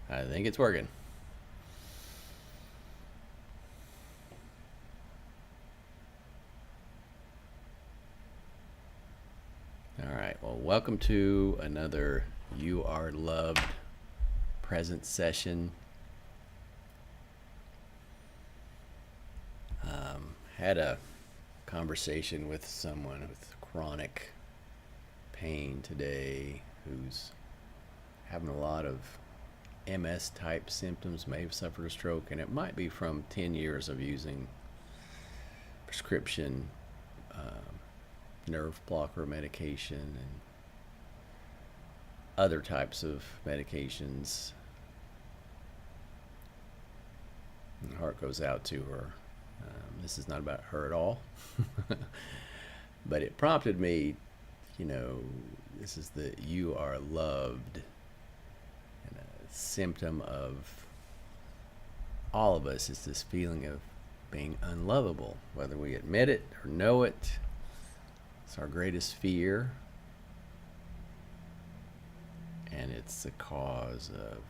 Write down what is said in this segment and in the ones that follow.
I think it's working. All right. Well, welcome to another You Are Loved present session. Had a conversation with someone with chronic pain today who's having a lot of MS type symptoms, may have suffered a stroke, and it might be from 10 years of using prescription nerve blocker medication and other types of medications. And the heart goes out to her. This is not about her at all, but it prompted me, this is the you are loved, and a symptom of all of us is this feeling of being unlovable, whether we admit it or know it. It's our greatest fear, and it's the cause of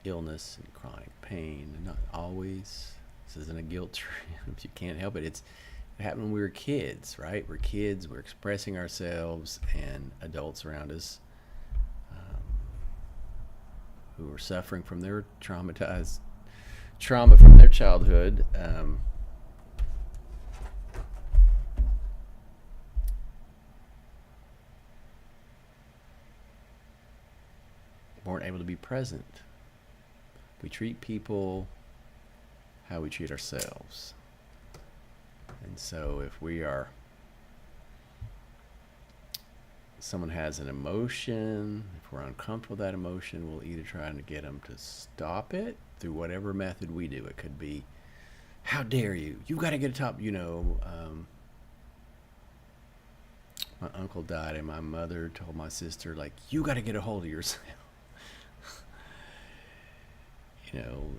illness and chronic pain. And not always. This isn't a guilt trip. If you can't help it, it happened when we were kids, right? We're kids. We're expressing ourselves, and adults around us who are suffering from their trauma from their childhood. Weren't able to be present. We treat people how we treat ourselves. And so if someone has an emotion, if we're uncomfortable with that emotion, we'll either try to get them to stop it through whatever method we do. It could be, how dare you? You got to get a top, my uncle died and my mother told my sister, like, you got to get a hold of yourself.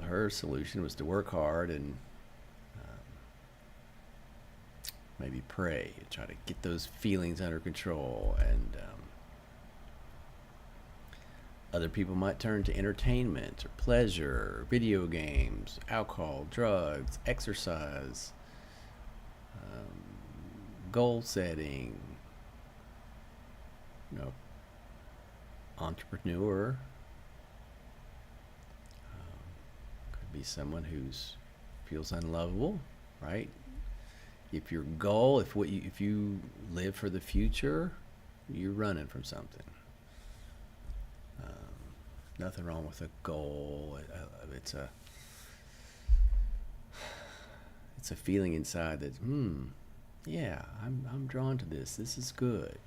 Her solution was to work hard and maybe pray, try to get those feelings under control. And other people might turn to entertainment or pleasure, video games, alcohol, drugs, exercise, goal setting, entrepreneur. Be someone who's feels unlovable, right? If your goal, if you live for the future, you're running from something. Nothing wrong with a goal. It's a feeling inside that, yeah, I'm drawn to this. This is good.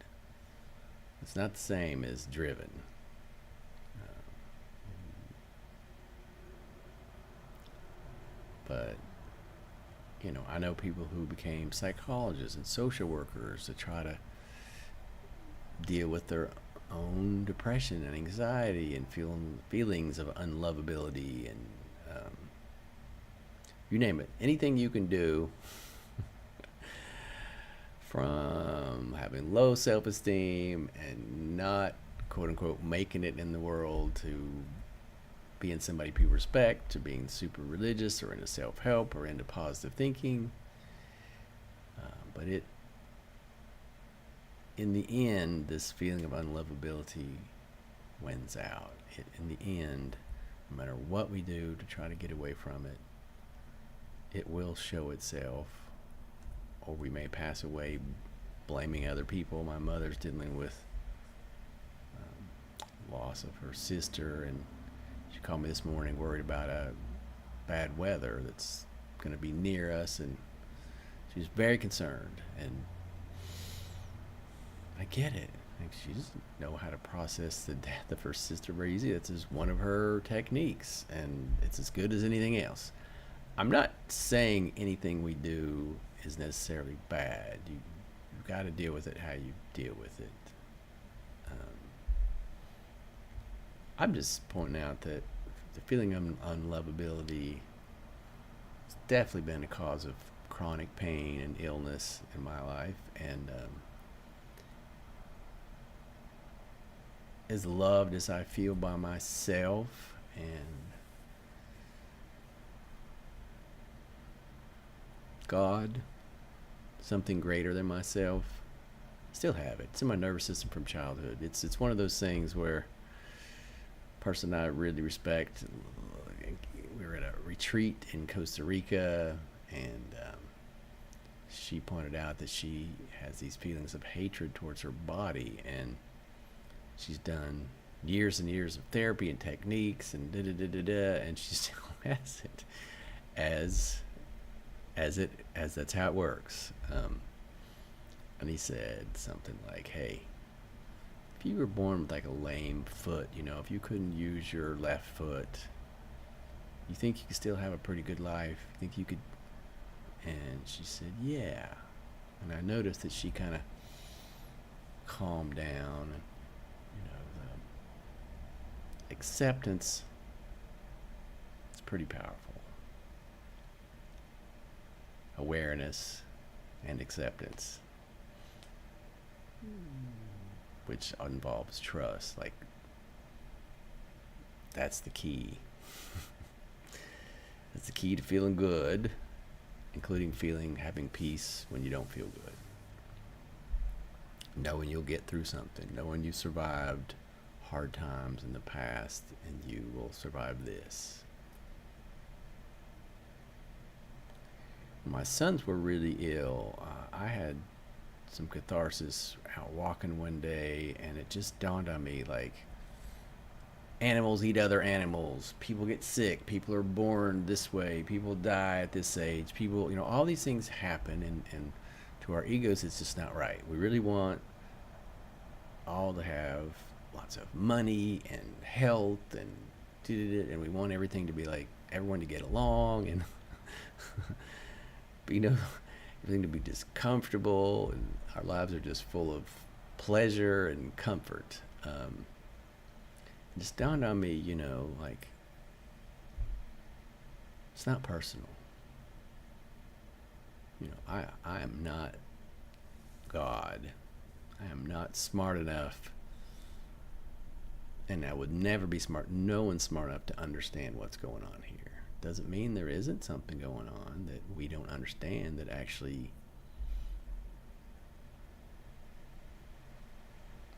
It's not the same as driven. But, I know people who became psychologists and social workers to try to deal with their own depression and anxiety and feelings of unlovability and you name it. Anything you can do, from having low self-esteem and not, quote unquote, making it in the world, to being somebody people respect, to being super religious or into self-help or into positive thinking. But in the end, this feeling of unlovability wins out. In the end, no matter what we do to try to get away from it, it will show itself, or we may pass away blaming other people. My mother's dealing with loss of her sister, and she called me this morning worried about bad weather that's going to be near us, and she's very concerned. And I get it. Like, she doesn't know how to process the death of her sister very easy. That's just one of her techniques, and it's as good as anything else. I'm not saying anything we do is necessarily bad. You've got to deal with it how you deal with it. I'm just pointing out that the feeling of unlovability has definitely been a cause of chronic pain and illness in my life, and as loved as I feel by myself, and God, something greater than myself, still have it. It's in my nervous system from childhood. It's one of those things where a person I really respect, we were at a retreat in Costa Rica, and she pointed out that she has these feelings of hatred towards her body, and she's done years and years of therapy and techniques and da da da da da, and she still has it as that's how it works. And he said something like, "Hey, if you were born with like a lame foot, if you couldn't use your left foot, you think you could still have a pretty good life? You think you could?" And she said, "Yeah." And I noticed that she kind of calmed down, and the acceptance is pretty powerful. Awareness and acceptance, which involves trust. Like, that's the key. That's the key to feeling good, including having peace when you don't feel good. Knowing you'll get through something, knowing you survived hard times in the past and you will survive this. My sons were really ill. I had some catharsis out walking one day, and it just dawned on me, like, animals eat other animals, people get sick, people are born this way, people die at this age, people, all these things happen, and to our egos it's just not right. We really want all to have lots of money and health, and we want everything to be like, everyone to get along, and but everything to be just comfortable, and our lives are just full of pleasure and comfort. It just dawned on me, like, it's not personal. I am not God. I am not smart enough, and I would never be smart. No one's smart enough to understand what's going on here. Doesn't mean there isn't something going on that we don't understand, that actually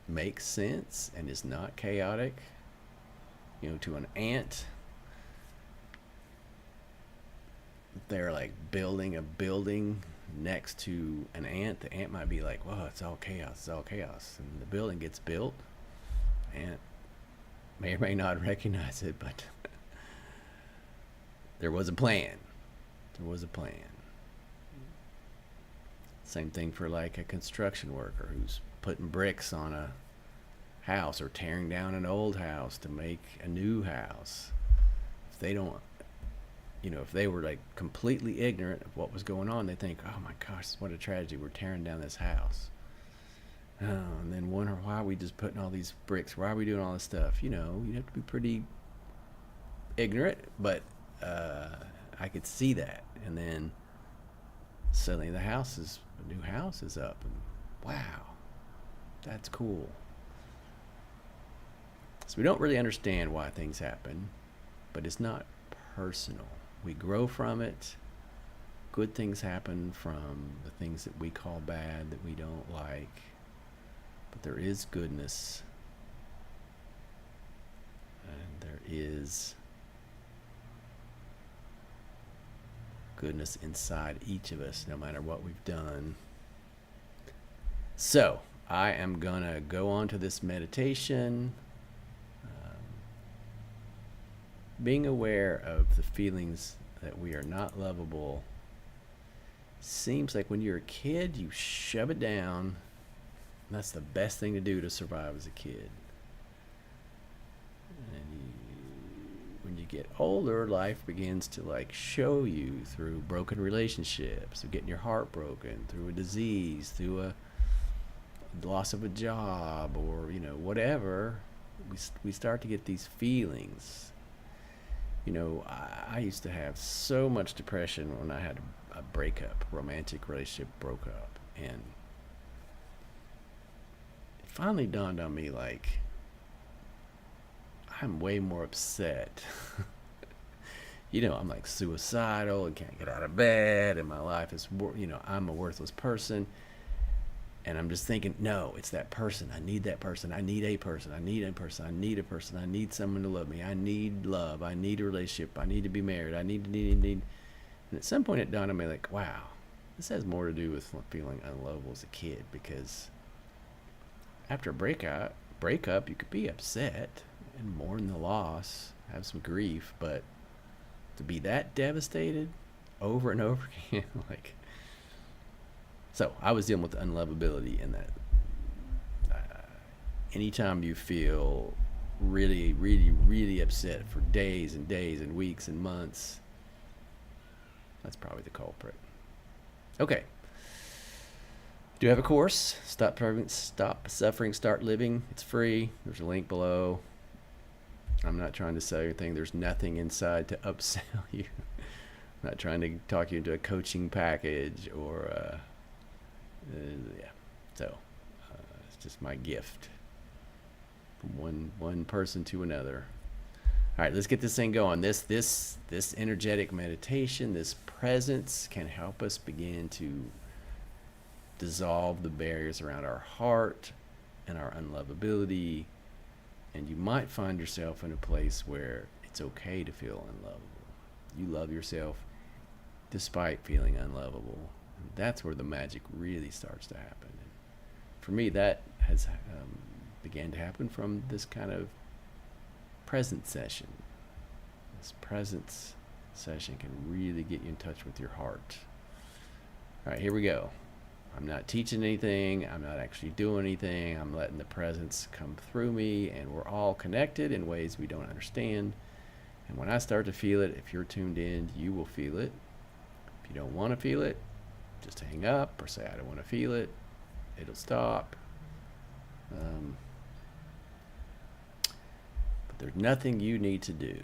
makes sense and is not chaotic. To an ant, they're like building a building next to an ant. The ant might be like, "Whoa, it's all chaos, and the building gets built. Ant may or may not recognize it, but there was a plan. Same thing for like a construction worker who's putting bricks on a house or tearing down an old house to make a new house. If they don't, if they were like completely ignorant of what was going on, they think, "Oh my gosh, what a tragedy, we're tearing down this house." And then wonder, why are we just putting all these bricks? Why are we doing all this stuff? You have to be pretty ignorant, but I could see that. And then suddenly a new house is up, and wow, that's cool. So we don't really understand why things happen, but it's not personal. We grow from it. Good things happen from the things that we call bad, that we don't like. But there is goodness, and there is goodness inside each of us, no matter what we've done. So I am gonna go on to this meditation, being aware of the feelings that we are not lovable. Seems like when you're a kid, you shove it down. And that's the best thing to do to survive as a kid. And when you get older, life begins to like show you through broken relationships, through getting your heart broken, through a disease, through a loss of a job, or whatever. We start to get these feelings. I used to have so much depression when I had a breakup, romantic relationship broke up, and it finally dawned on me, like, I'm way more upset. I'm like suicidal and can't get out of bed, and my life is, I'm a worthless person. And I'm just thinking, no, it's that person. I need that person. I need a person. I need a person. I need a person. I need someone to love me. I need love. I need a relationship. I need to be married. I need. And at some point it dawned on me, like, wow, this has more to do with feeling unlovable as a kid, because after a breakup, you could be upset and mourn the loss, have some grief, but to be that devastated over and over again, like, so I was dealing with the unlovability in that. Anytime you feel really, really, really upset for days and days and weeks and months, that's probably the culprit. Okay. Do have a course, Stop Suffering, Start Living. It's free. There's a link below. I'm not trying to sell you anything. There's nothing inside to upsell you. I'm not trying to talk you into a coaching package or yeah. So it's just my gift from one person to another. All right, let's get this thing going. This energetic meditation, this presence, can help us begin to dissolve the barriers around our heart and our unlovability. And you might find yourself in a place where it's okay to feel unlovable. You love yourself despite feeling unlovable. And that's where the magic really starts to happen. And for me, that has began to happen from this kind of presence session. This presence session can really get you in touch with your heart. All right, here we go. I'm not teaching anything. I'm not actually doing anything. I'm letting the presence come through me, and we're all connected in ways we don't understand. And when I start to feel it, if you're tuned in, you will feel it. If you don't want to feel it, just hang up or say, I don't want to feel it. It'll stop. But there's nothing you need to do.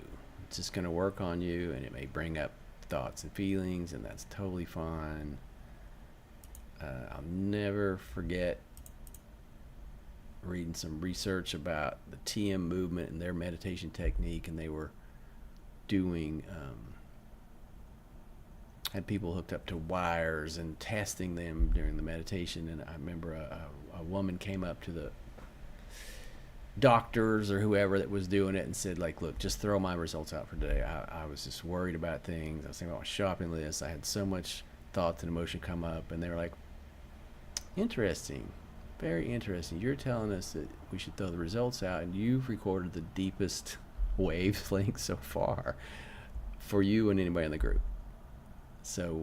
It's just going to work on you, and it may bring up thoughts and feelings, and that's totally fine. I'll never forget reading some research about the TM movement and their meditation technique, and they were doing had people hooked up to wires and testing them during the meditation. And I remember a woman came up to the doctors or whoever that was doing it and said, like, look, just throw my results out for today. I was just worried about things. I was thinking about my shopping list. I had so much thoughts and emotion come up, and they were like, interesting, very interesting. You're telling us that we should throw the results out, and you've recorded the deepest wavelength so far for you and anybody in the group. So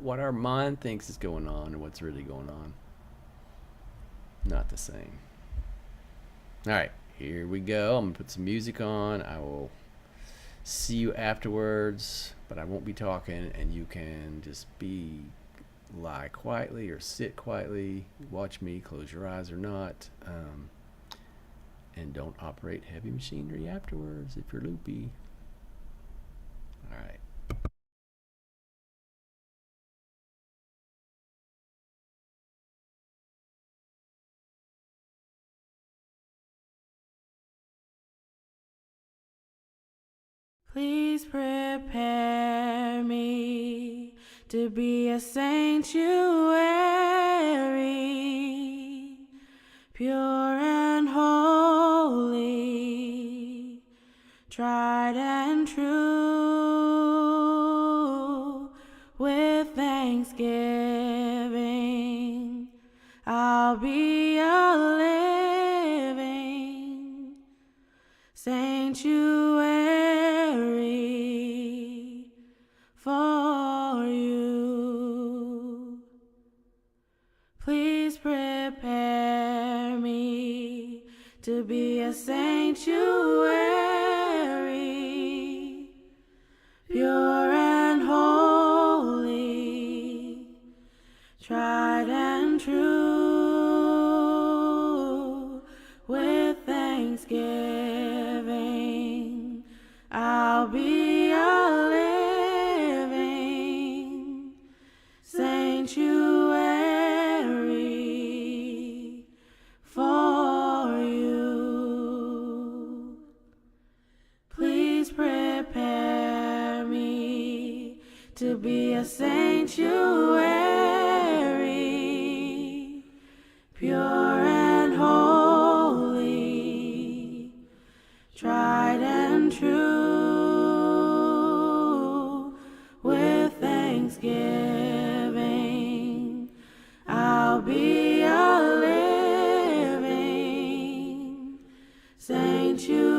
what our mind thinks is going on and what's really going on, not the same. All right, here we go. I'm gonna put some music on. I will see you afterwards, but I won't be talking, and you can just lie quietly or sit quietly, watch me, close your eyes or not, and don't operate heavy machinery afterwards if you're loopy. All right. Please prepare me to be a sanctuary, pure and holy, tried and true. With thanksgiving, I'll be a living sanctuary for you. Please prepare me to be a sanctuary, pure and holy, tried and true. With thanksgiving, I'll be a living sanctuary for you. to be a sanctuary, pure and holy, tried and true. With thanksgiving, I'll be a living sanctuary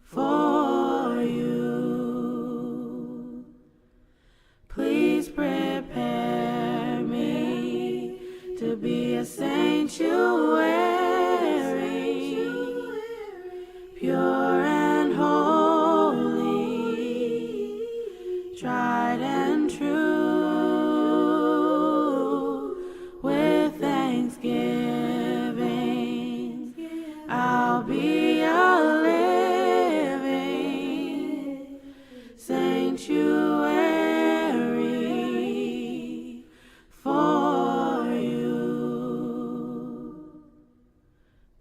for you. Please prepare me to be a sanctuary, pure and holy, tried and true. With thanksgiving, I'll be a living sanctuary for you.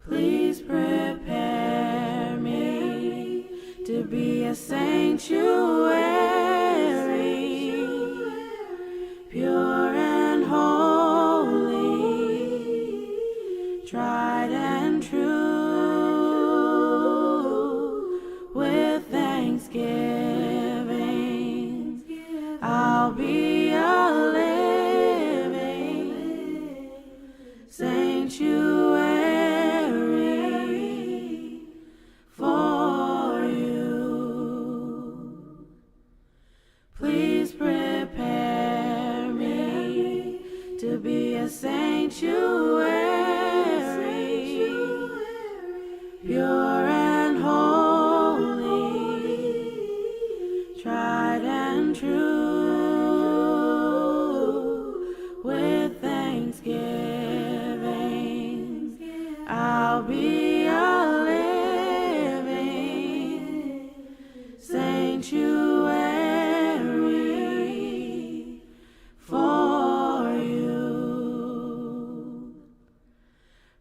Please prepare me to be a sanctuary, pure and holy, tried and true. With thanksgiving, I'll be a living sanctuary for you. Please prepare me to be a sanctuary, pure and holy, tried and true. With thanksgiving, I'll be a living sanctuary for you.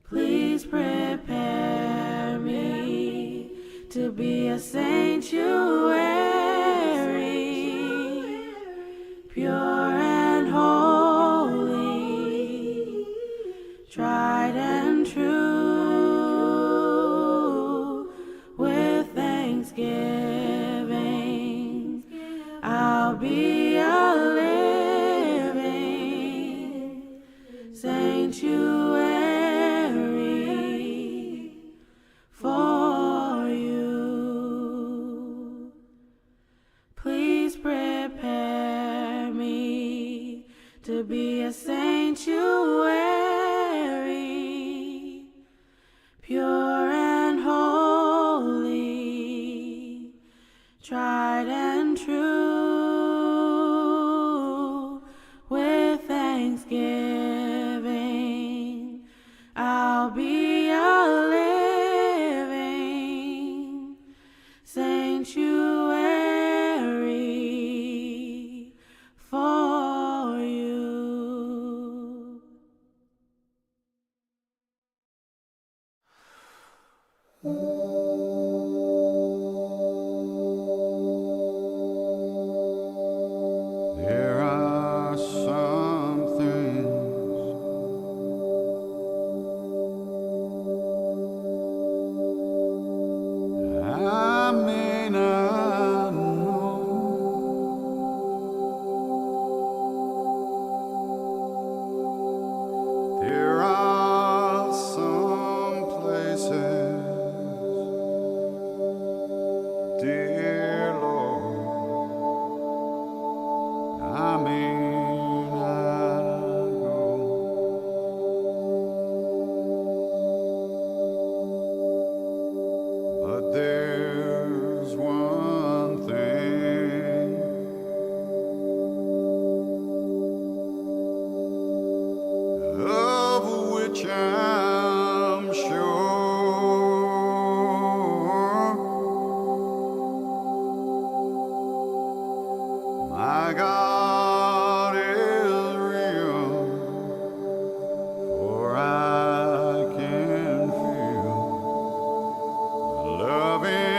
Please prepare me to be a sanctuary, pure and holy, tried and true. With thanksgiving, I'll be a living sanctuary for you. Please prepare me to be a sanctuary, pure and holy, tried and true. With thanksgiving, I'll be a living sanctuary for you. There are some things I may not know. There are some places, dear Lord, I may not go. But there's one thing of which I'm sure. My God is real, for I can feel the loving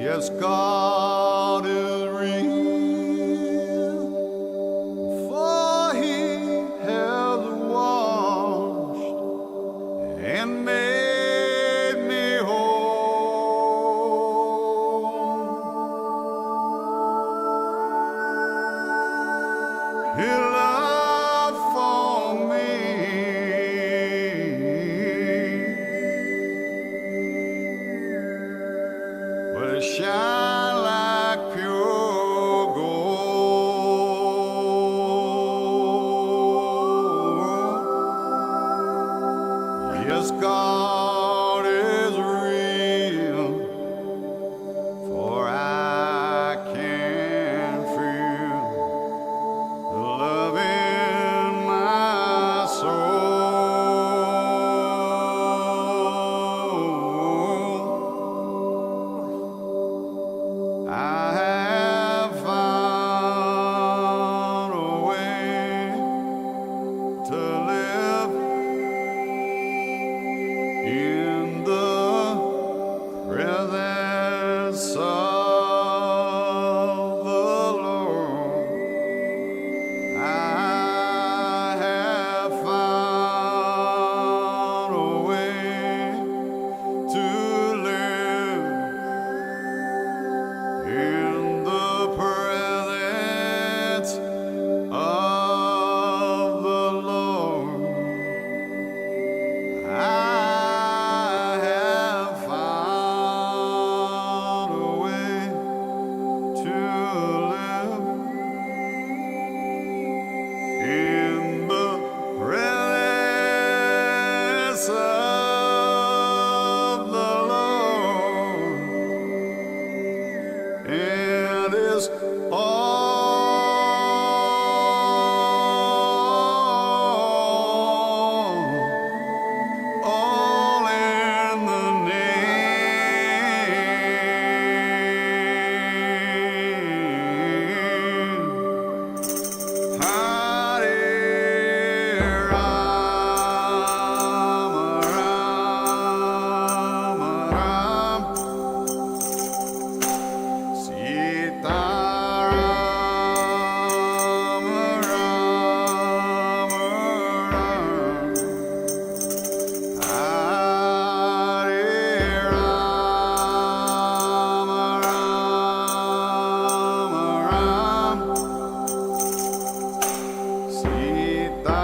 Yes, God is real, for He has washed and made me whole. His love for me, but it shine like pure gold. Yes, God is real, for I can feel the love in my soul. I have found a way to live in the presence of the Lord. I have found a way to live in the presence of the Lord. I have found a way to live in the presence of the Lord, and it's all in the name. Hare Rama, Rama Ram, Sita Rama, Rama Ram. Hare Rama, Rama Ram, Sita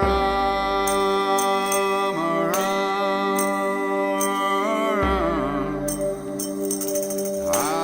Rama, Rama Ram.